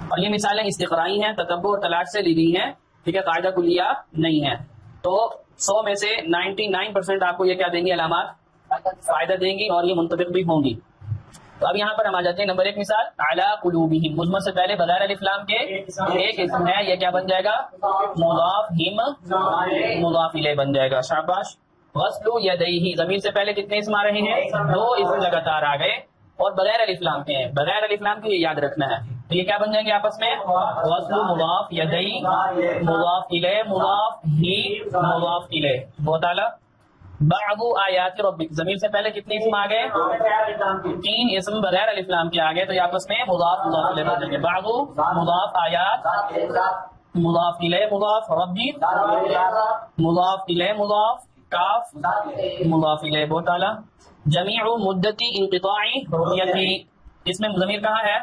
اور یہ مثالیں استقرائی ہیں، تتبع اور تلاش سے لی گئی ہیں، ٹھیک ہے، قاعدہ کلیہ نہیں ہے۔ تو 100 میں سے 99% آپ کو یہ کیا دیں گی، علامات فائدہ دیں گی اور یہ منطبق بھی ہوں گی۔ تو اب یہاں پر ہم آ جاتے ہیں نمبر 1 مثال، اعلی قلوبہم، مضمر سے پہلے بغیر الف لام کے ایک اسم ہے، یہ کیا بن جائے گا، مضاف، ہم مضاف الیہ بن جائے گا، شاباش۔ غسل یدیہ، ضمیر سے پہلے کتنے اسم آ رہے ہیں، 2 اسم لگاتار آ گئے اور بغیر الف لام کے ہیں، بغیر الف لام کے یہ یاد رکھنا ہے۔ تو یہ کیا بن جائیں گے آپس میں، غسل مضاف، یدی مضاف الیہ، مضاف ہی مضاف الیہ، بہت اعلیٰ۔ بعض آیات ربک، ضمیر سے پہلے کتنے اسم آ گئے، 3 اسم بغیر الف لام کے آ گئے، تو یہ آپس میں مضاف مضاف الیہ بن جائیں گے۔ بعض مضاف، آیات مضاف الیہ، مضاف، ربی مضاف الیہ، مضاف، کاف مضاف الیہ، بہت اعلیٰ۔ جمیع مدت انقطاع رؤیتی، اس میں ضمیر کہاں ہے،